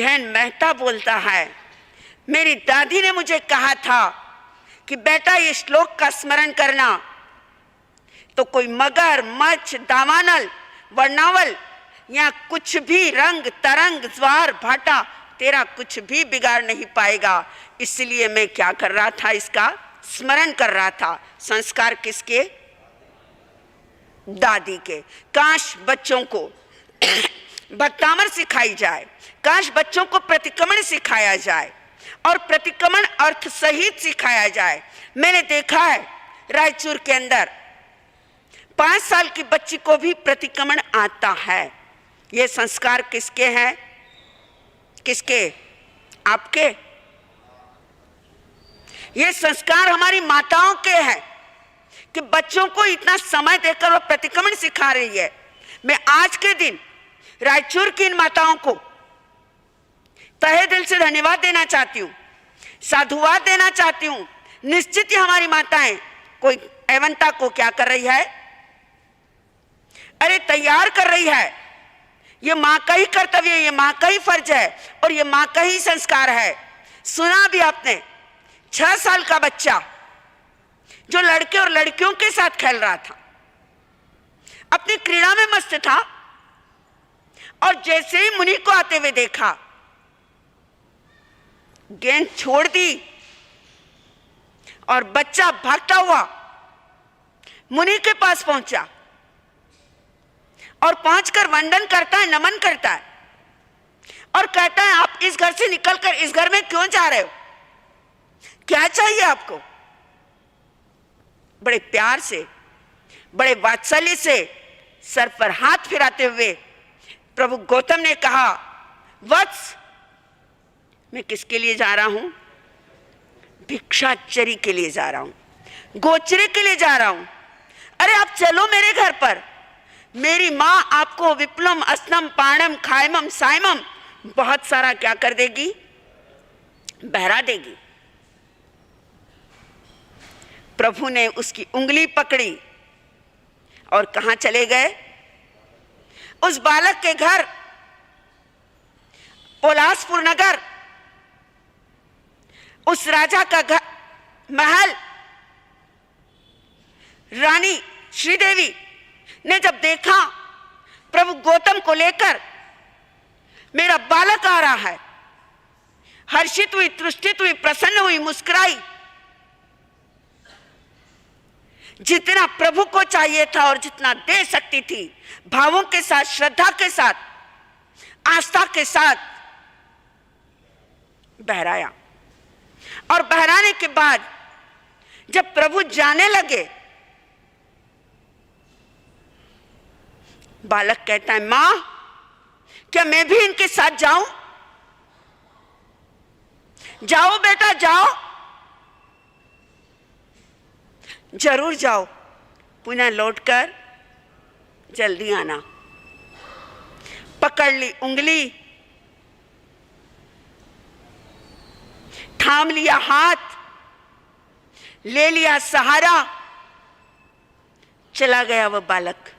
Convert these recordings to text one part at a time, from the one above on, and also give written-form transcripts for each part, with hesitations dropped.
जैन मेहता बोलता है, मेरी दादी ने मुझे कहा था कि बेटा ये श्लोक का स्मरण करना, तो कोई मगर, मच्छ, दावानल, वर्णावल या कुछ भी रंग तरंग ज्वार भाटा तेरा कुछ भी बिगाड़ नहीं पाएगा। इसलिए मैं क्या कर रहा था, इसका स्मरण कर रहा था। संस्कार किसके? दादी के। काश बच्चों को भक्तामर सिखाई जाए, काश बच्चों को प्रतिक्रमण सिखाया जाए और प्रतिक्रमण अर्थ सहित सिखाया जाए। मैंने देखा है रायचूर के अंदर 5 साल की बच्ची को भी प्रतिक्रमण आता है। ये संस्कार किसके हैं? किसके? आपके? ये संस्कार हमारी माताओं के हैं कि बच्चों को इतना समय देकर वो प्रतिक्रमण सिखा रही है। मैं आज के दिन रायचूर की इन माताओं को तहे दिल से धन्यवाद देना चाहती हूँ, साधुवाद देना चाहती हूँ। निश्चित ही हमारी माताएं कोई एवंता को क्या कर रही है? अरे तैयार कर रही है। ये माँ का ही कर्तव्य है, ये माँ का ही फर्ज है और ये माँ का ही संस्कार है। सुना भी आपने 6 साल का बच्चा जो लड़के और लड़कियों के साथ खेल रहा था, अपनी क्रीड़ा में मस्त था और जैसे ही मुनि को आते हुए देखा, गेंद छोड़ दी और बच्चा भागता हुआ मुनि के पास पहुंचा और पहुंचकर वंदन करता है, नमन करता है और कहता है, आप इस घर से निकलकर इस घर में क्यों जा रहे हो? क्या चाहिए आपको? बड़े प्यार से, बड़े वात्सल्य से सर पर हाथ फिराते हुए प्रभु गौतम ने कहा, वत्स, मैं किसके लिए जा रहा हूं? भिक्षाचरी के लिए जा रहा हूं, गोचरे के लिए जा रहा हूं। अरे आप चलो मेरे घर पर, मेरी मां आपको विप्लम, अस्नम, पाणम, खायमम, सायमम बहुत सारा क्या कर देगी? बहरा देगी। प्रभु ने उसकी उंगली पकड़ी और कहां चले गए? उस बालक के घर, पोलासपुर नगर, उस राजा का घर, महल। रानी श्रीदेवी ने जब देखा प्रभु गौतम को लेकर मेरा बालक आ रहा है, हर्षित हुई, तुष्टित हुई, प्रसन्न हुई, मुस्कुराई। जितना प्रभु को चाहिए था और जितना दे सकती थी, भावों के साथ, श्रद्धा के साथ, आस्था के साथ बहराया। और बहराने के बाद जब प्रभु जाने लगे, बालक कहता है, मां, क्या मैं भी इनके साथ जाऊं? जाओ बेटा, जाओ, जरूर जाओ, पुनः लौटकर जल्दी आना। पकड़ ली उंगली, थाम लिया हाथ, ले लिया सहारा, चला गया वह बालक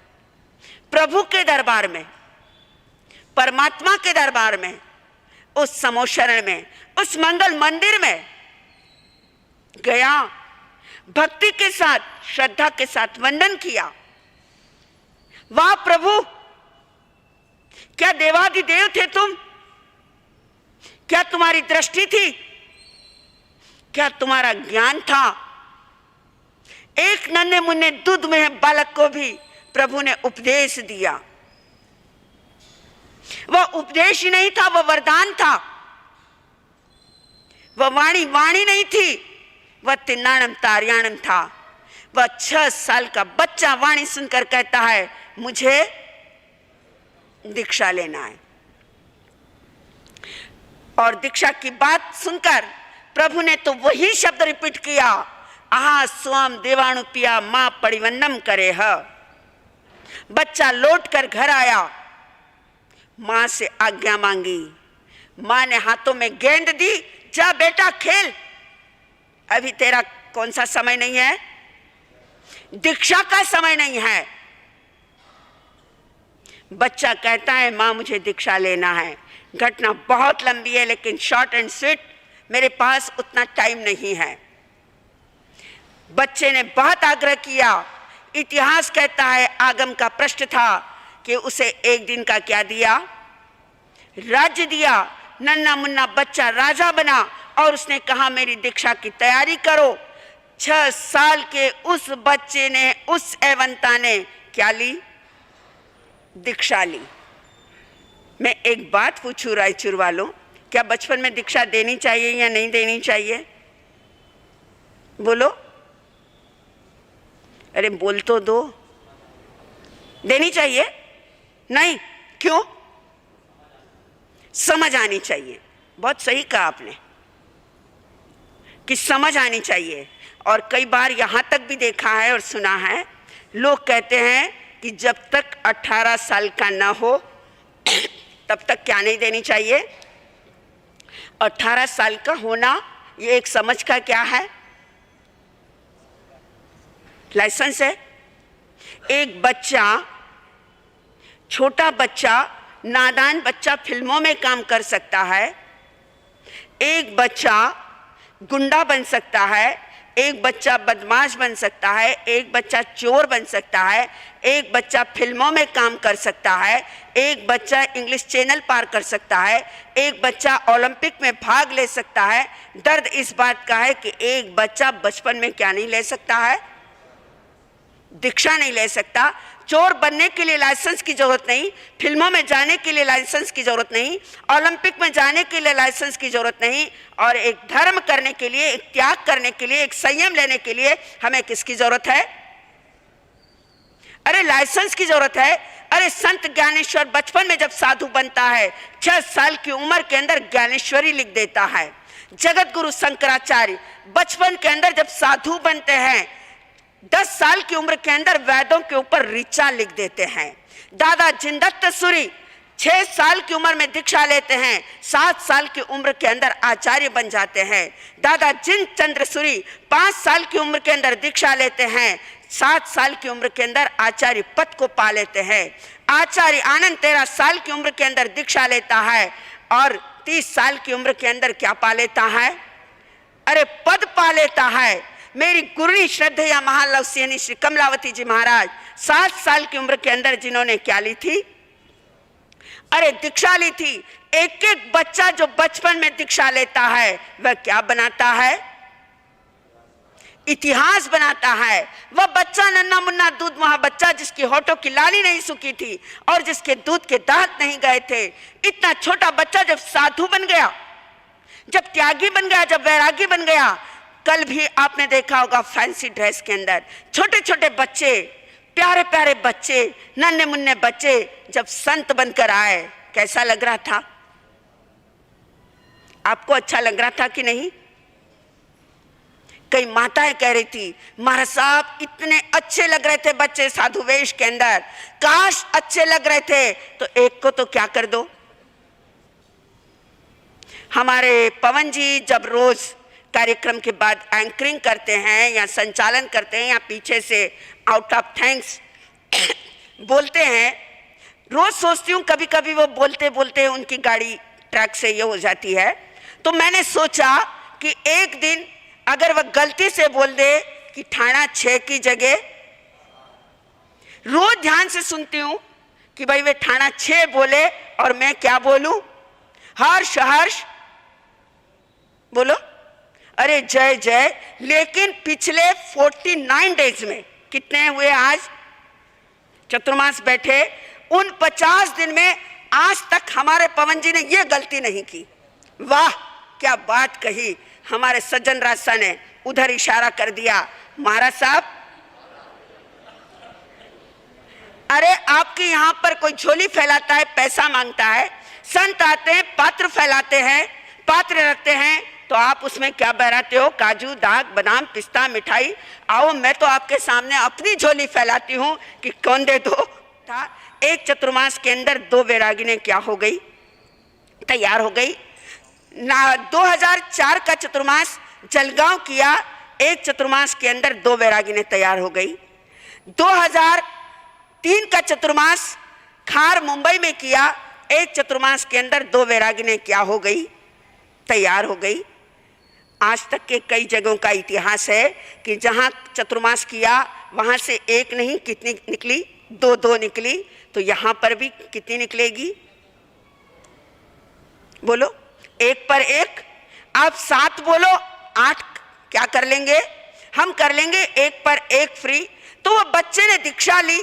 प्रभु के दरबार में, परमात्मा के दरबार में, उस समोशरण में, उस मंगल मंदिर में गया। भक्ति के साथ, श्रद्धा के साथ वंदन किया। वाह प्रभु, क्या देवादिदेव थे तुम? क्या तुम्हारी दृष्टि थी? क्या तुम्हारा ज्ञान था? एक नन्हे मुन्ने दूध में बालक को भी प्रभु ने उपदेश दिया। वह उपदेश ही नहीं था, वह वरदान था। वह वाणी वाणी नहीं थी, वह तिन्नाणम तार्याणम था। वह 6 साल का बच्चा वाणी सुनकर कहता है, मुझे दीक्षा लेना है। और दीक्षा की बात सुनकर प्रभु ने तो वही शब्द रिपीट किया, आहा स्वम देवाणु पिया मां परिवन्नम करे है। बच्चा लौटकर घर आया, मां से आज्ञा मांगी। मां ने हाथों में गेंद दी, जा बेटा खेल, अभी तेरा कौन सा समय नहीं है? दीक्षा का समय नहीं है। बच्चा कहता है, मां मुझे दीक्षा लेना है। घटना बहुत लंबी है, लेकिन शॉर्ट एंड स्वीट, मेरे पास उतना टाइम नहीं है। बच्चे ने बहुत आग्रह किया। इतिहास कहता है आगम का प्रश्न था कि उसे एक दिन का क्या दिया? राज्य दिया। नन्ना मुन्ना बच्चा राजा बना और उसने कहा मेरी दीक्षा की तैयारी करो। 6 साल के उस बच्चे ने, उस एवंता ने क्या ली? दीक्षा ली। मैं एक बात पूछूं रायचूर वालों, क्या बचपन में दीक्षा देनी चाहिए या नहीं देनी चाहिए? बोलो। अरे बोल तो दो। देनी चाहिए? नहीं, क्यों? समझ आनी चाहिए। बहुत सही कहा आपने कि समझ आनी चाहिए। और कई बार यहां तक भी देखा है और सुना है, लोग कहते हैं कि जब तक 18 साल का ना हो तब तक क्या नहीं देनी चाहिए? 18 साल का होना ये एक समझ का क्या है? लाइसेंस है। एक बच्चा, छोटा बच्चा, नादान बच्चा फिल्मों में काम कर सकता है। एक बच्चा गुंडा बन सकता है, एक बच्चा बदमाश बन सकता है, एक बच्चा चोर बन सकता है, एक बच्चा फिल्मों में काम कर सकता है, एक बच्चा इंग्लिश चैनल पार कर सकता है, एक बच्चा ओलंपिक में भाग ले सकता है। दर्द इस बात का है कि एक बच्चा बचपन में क्या नहीं ले सकता है? दीक्षा नहीं ले सकता। चोर बनने के लिए लाइसेंस की जरूरत नहीं, फिल्मों में जाने के लिए लाइसेंस की जरूरत नहीं, ओलंपिक में जाने के लिए लाइसेंस की जरूरत नहीं, और एक धर्म करने के लिए, एक त्याग करने के लिए, एक संयम लेने के लिए हमें किसकी जरूरत है? अरे लाइसेंस की जरूरत है। अरे संत ज्ञानेश्वर बचपन में जब साधु बनता है, 6 साल की उम्र के अंदर ज्ञानेश्वरी लिख देता है। जगत गुरु शंकराचार्य बचपन के अंदर जब साधु बनते हैं, 10 साल की उम्र के अंदर वेदों के ऊपर ऋचा लिख देते हैं। दादा जिनदत्त सूरी 6 साल की उम्र में दीक्षा लेते हैं, 7 साल की उम्र के अंदर आचार्य बन जाते हैं। दादा जिन चंद्र सूरी 5 साल की उम्र के अंदर दीक्षा लेते हैं, 7 साल की उम्र के अंदर आचार्य पद को पा लेते हैं। आचार्य आनंद 13 साल की उम्र के अंदर दीक्षा लेता है और 30 साल की उम्र के अंदर क्या पा लेता है? अरे पद पा लेता है। मेरी गुरुनी श्रद्धेय महालक्ष्मी श्री कमलावती जी महाराज 7 साल की उम्र के अंदर जिन्होंने क्या ली थी? अरे दीक्षा ली थी। एक एक बच्चा जो बचपन में दीक्षा लेता है वह क्या बनाता है? इतिहास बनाता है। वह बच्चा नन्ना मुन्ना दूध मुहा बच्चा जिसकी होठों की लाली नहीं सूखी थी और जिसके दूध के दांत नहीं गए थे, इतना छोटा बच्चा जब साधु बन गया, जब त्यागी बन गया, जब वैरागी बन गया। कल भी आपने देखा होगा फैंसी ड्रेस के अंदर छोटे छोटे बच्चे, प्यारे प्यारे बच्चे, नन्हे मुन्ने बच्चे जब संत बनकर आए, कैसा लग रहा था? आपको अच्छा लग रहा था कि नहीं? कई माताएं कह रही थी महाराज साहब इतने अच्छे लग रहे थे बच्चे साधु वेश के अंदर, काश अच्छे लग रहे थे तो एक को तो क्या कर दो। हमारे पवन जी जब रोज कार्यक्रम के बाद एंकरिंग करते हैं या संचालन करते हैं या पीछे से आउट ऑफ थैंक्स बोलते हैं, रोज सोचती हूँ कभी कभी वो बोलते बोलते उनकी गाड़ी ट्रैक से ये हो जाती है। तो मैंने सोचा कि एक दिन अगर वह गलती से बोल दे कि थाना 6 की जगह, रोज ध्यान से सुनती हूं कि भाई वे थाना 6 बोले और मैं क्या बोलूं? हर्ष हर्ष बोलो, अरे जय जय। लेकिन पिछले 49 डेज में कितने हुए? आज चतुर्मास बैठे, उन 50 दिन में आज तक हमारे पवन जी ने यह गलती नहीं की। वाह क्या बात कही। हमारे सज्जन राज साहब ने उधर इशारा कर दिया, महाराज साहब अरे आपके यहां पर कोई झोली फैलाता है, पैसा मांगता है, संत आते हैं पात्र फैलाते हैं, पात्र रखते हैं, तो आप उसमें क्या बहराते हो? काजू दाग बादाम पिस्ता मिठाई। आओ मैं तो आपके सामने अपनी झोली फैलाती हूं कि कौन दे दो। था एक चतुर्मास के अंदर 2 वैरागी ने क्या हो गई? तैयार हो गई ना। 2004 का चतुर्मास जलगांव किया, एक चतुर्मास के अंदर 2 वैरागी ने तैयार हो गई। 2003 का चतुर्मास खार मुंबई में किया, एक चतुर्मास के अंदर 2 वैरागिनी क्या हो गई, तैयार हो गई। आज तक के कई जगहों का इतिहास है कि जहां चतुर्मास किया वहां से एक नहीं कितनी निकली, 2 निकली। तो यहां पर भी कितनी निकलेगी, बोलो? 1 पर 1, आप 7 बोलो, 8 क्या कर लेंगे, हम कर लेंगे 1 पर 1 फ्री। तो वो बच्चे ने दीक्षा ली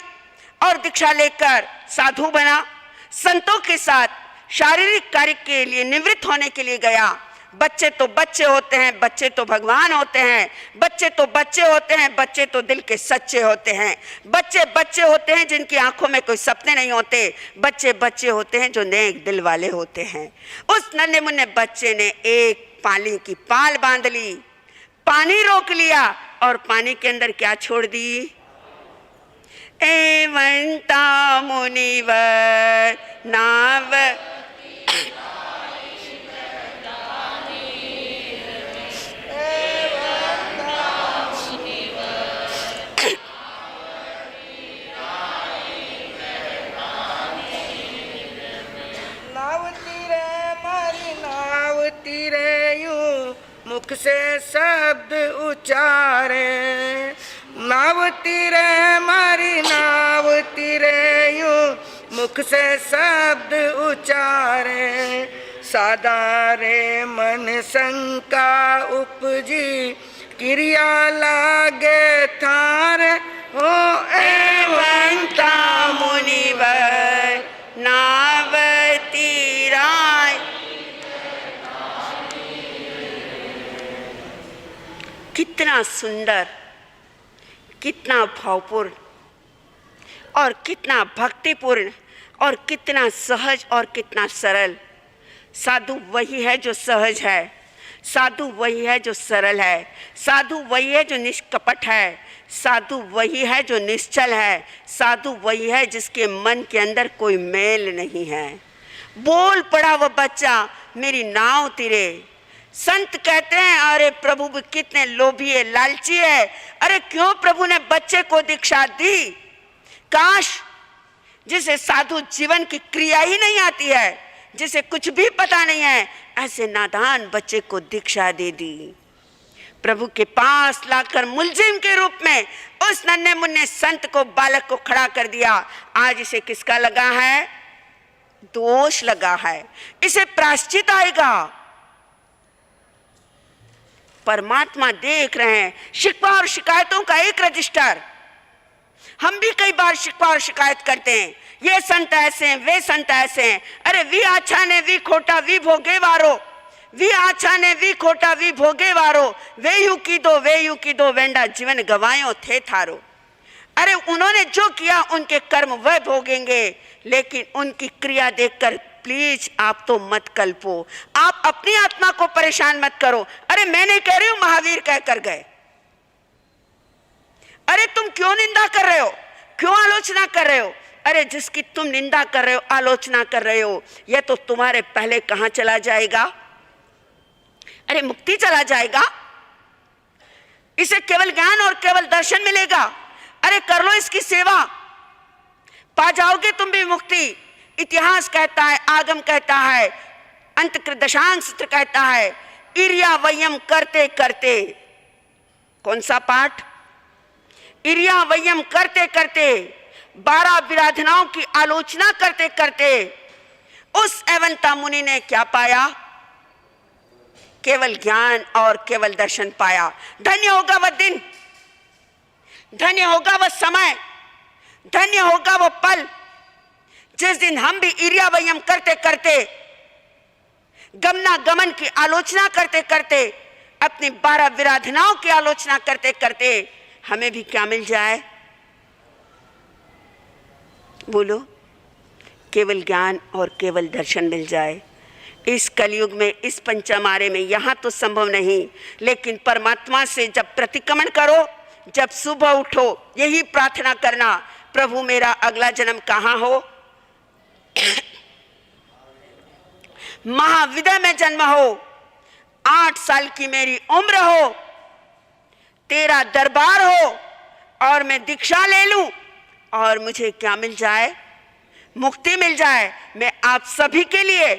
और दीक्षा लेकर साधु बना, संतों के साथ शारीरिक कार्य के लिए निवृत्त होने के लिए गया। बच्चे तो बच्चे होते हैं, बच्चे तो भगवान होते हैं, बच्चे तो बच्चे होते हैं, बच्चे तो दिल के सच्चे होते हैं, बच्चे बच्चे होते हैं जिनकी आंखों में कोई सपने नहीं होते, बच्चे बच्चे होते हैं जो नेक दिल वाले होते हैं। उस नन्हे मुन्ने बच्चे ने एक पानी की पाल बांध ली, पानी रोक लिया और पानी के अंदर क्या छोड़ दी, एवंता मुनिवर नाव मुख से शब्द उच्चारे, नाव तीरे मारी नाव तीरे यूं मुख से शब्द उच्चारे, साधारे मन शंका उपजी क्रिया लागे थारे, हो एवंता मुनिवर नाव तीराय। कितना सुंदर, कितना भावपूर्ण और कितना भक्तिपूर्ण और कितना सहज और कितना सरल। साधु वही है जो सहज है, साधु वही है जो सरल है, साधु वही है जो निष्कपट है, साधु वही है जो निश्चल है, साधु वही है जिसके मन के अंदर कोई मेल नहीं है। बोल पड़ा वह बच्चा, मेरी नाव तिरे। संत कहते हैं अरे प्रभु भी कितने लोभी है, लालची है। अरे क्यों प्रभु ने बच्चे को दीक्षा दी? काश जिसे साधु जीवन की क्रिया ही नहीं आती है, जिसे कुछ भी पता नहीं है, ऐसे नादान बच्चे को दीक्षा दे दी। प्रभु के पास लाकर मुलजिम के रूप में उस नन्हे मुन्ने संत को, बालक को खड़ा कर दिया। आज इसे किसका लगा है? दोष लगा है, इसे प्रायश्चित आएगा। परमात्मा देख रहे हैं। शिकवा और शिकायतों का एक रजिस्टर। हम भी कई बार शिकवा और शिकायत करते हैं, ये संत ऐसे हैं, वे संत ऐसे हैं। अरे वी आछा ने वी खोटा वी भोगे वारो, वी आछा ने वी खोटा वी भोगे वारो, वे यू की दो वेंडा जीवन गवायो थे थारो। अरे उन्होंने जो किया उनके कर्म वह भोगेंगे, लेकिन उनकी क्रिया देखकर प्लीज आप तो मत कल्पो, आप अपनी आत्मा को परेशान मत करो। अरे मैं नहीं कह रही हूं महावीर कहकर गए। अरे तुम क्यों निंदा कर रहे हो, क्यों आलोचना कर रहे हो? अरे जिसकी तुम निंदा कर रहे हो, आलोचना कर रहे हो, यह तो तुम्हारे पहले कहां चला जाएगा? अरे मुक्ति चला जाएगा। इसे केवल ज्ञान और केवल दर्शन मिलेगा। अरे कर लो इसकी सेवा, पा जाओगे तुम भी मुक्ति। इतिहास कहता है, आगम कहता है, अंतकृत दशांग सूत्र कहता है, इरिया वयम करते करते, कौन सा पाठ? इरिया वयम करते करते, 12 विराधनाओं की आलोचना करते करते उस एवंता मुनि ने क्या पाया? केवल ज्ञान और केवल दर्शन पाया। धन्य होगा वह दिन, धन्य होगा वह समय, धन्य होगा वह पल जिस दिन हम भी इरिया वयम करते करते, गमना गमन की आलोचना करते करते, अपनी 12 विराधनाओं की आलोचना करते करते हमें भी क्या मिल जाए? बोलो, केवल ज्ञान और केवल दर्शन मिल जाए। इस कलयुग में, इस पंचमारे में यहां तो संभव नहीं, लेकिन परमात्मा से जब प्रतिक्रमण करो, जब सुबह उठो, यही प्रार्थना करना, प्रभु मेरा अगला जन्म कहां हो? महाविद्या में जन्म हो, 8 साल की मेरी उम्र हो, तेरा दरबार हो और मैं दीक्षा ले लूं और मुझे क्या मिल जाए? मुक्ति मिल जाए। मैं आप सभी के लिए,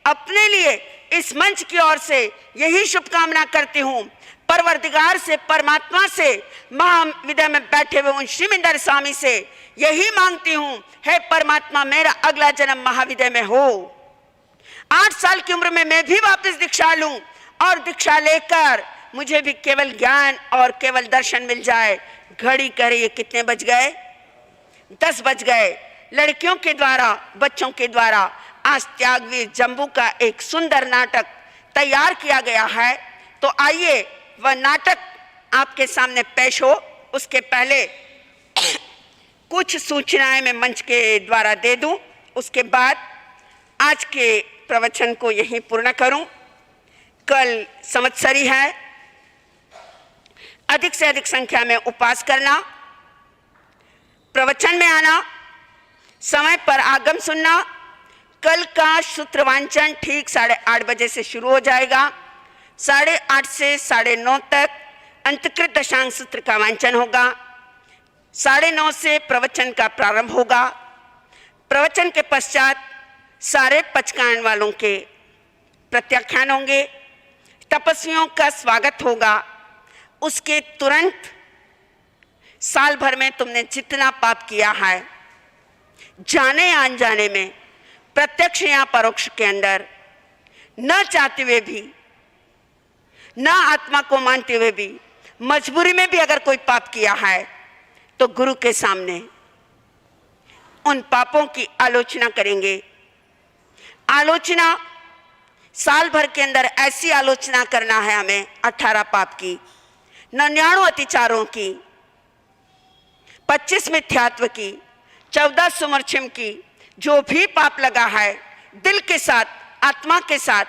अपने लिए इस मंच की ओर से यही शुभकामना करती हूँ। परवरदिगार से, परमात्मा से, महाविद्या में बैठे हुए उन श्रीमिंदर स्वामी से यही मांगती हूँ, हे परमात्मा मेरा अगला जन्म महाविद्या में हो। 8 साल की उम्र में मैं भी वापस दीक्षा लूं और दीक्षा लेकर मुझे भी केवल ज्ञान और केवल दर्शन मिल जाए। घड़ी करे ये कितने बज गए? 10 बज गए। लड़कियों के द्वारा, बच्चों के द्वारा आज त्यागवीर जम्बू का एक सुंदर नाटक तैयार किया गया है। तो आइए वह नाटक आपके सामने पेश हो। उसके पहले कुछ सूचनाएं मैं मंच के द्वारा दे दूं, उसके बाद आज के प्रवचन को यहीं पूर्ण करूं। कल संवत्सरी है, अधिक से अधिक संख्या में उपवास करना, प्रवचन में आना, समय पर आगम सुनना। कल का सूत्र वांचन ठीक 8:30 बजे से शुरू हो जाएगा। 8:30 से 9:30 तक अंतकृत दशांग सूत्र का वांचन होगा। 9:30 से प्रवचन का प्रारंभ होगा। प्रवचन के पश्चात सारे पचकान वालों के प्रत्याख्यान होंगे, तपस्वियों का स्वागत होगा। उसके तुरंत साल भर में तुमने जितना पाप किया है, जाने या अनजाने में, प्रत्यक्ष या परोक्ष के अंदर, न चाहते हुए भी, न आत्मा को मानते हुए भी, मजबूरी में भी अगर कोई पाप किया है तो गुरु के सामने उन पापों की आलोचना करेंगे। आलोचना साल भर के अंदर ऐसी आलोचना करना है हमें 18 पाप की, 99 अतिचारों की, 25 मिथ्यात्व की, 14 सुमर्छिम की। जो भी पाप लगा है दिल के साथ, आत्मा के साथ,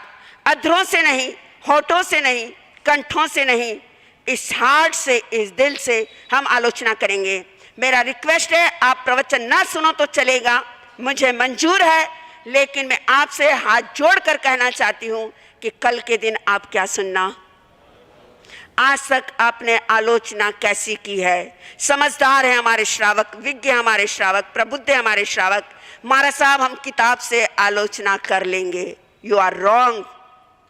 अधरों से नहीं, होठों से नहीं, कंठों से नहीं, इस हार्ट से, इस दिल से हम आलोचना करेंगे। मेरा रिक्वेस्ट है, आप प्रवचन ना सुनो तो चलेगा, मुझे मंजूर है, लेकिन मैं आपसे हाथ जोड़कर कहना चाहती हूं कि कल के दिन आप क्या सुनना। आज तक आपने आलोचना कैसी की है? समझदार है हमारे श्रावक, विज्ञ हमारे श्रावक, प्रबुद्ध हमारे श्रावक। महाराज साहब हम किताब से आलोचना कर लेंगे। यू आर रॉन्ग,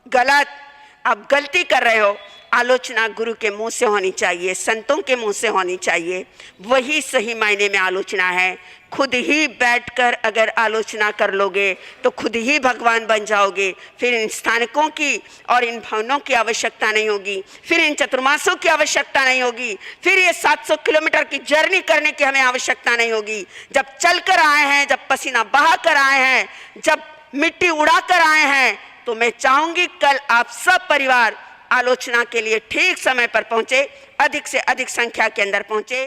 गलत, आप गलती कर रहे हो। आलोचना गुरु के मुंह से होनी चाहिए, संतों के मुंह से होनी चाहिए, वही सही मायने में आलोचना है। खुद ही बैठकर अगर आलोचना कर लोगे तो खुद ही भगवान बन जाओगे। फिर इन स्थानकों की और इन भवनों की आवश्यकता नहीं होगी, फिर इन चतुर्मासों की आवश्यकता नहीं होगी, फिर ये 700 किलोमीटर की जर्नी करने की हमें आवश्यकता नहीं होगी। जब चलकर आए हैं, जब पसीना बहा कर आए हैं, जब मिट्टी उड़ा कर आए हैं, तो मैं चाहूंगी कल आप सब परिवार आलोचना के लिए ठीक समय पर पहुंचे, अधिक से अधिक संख्या के अंदर पहुंचे।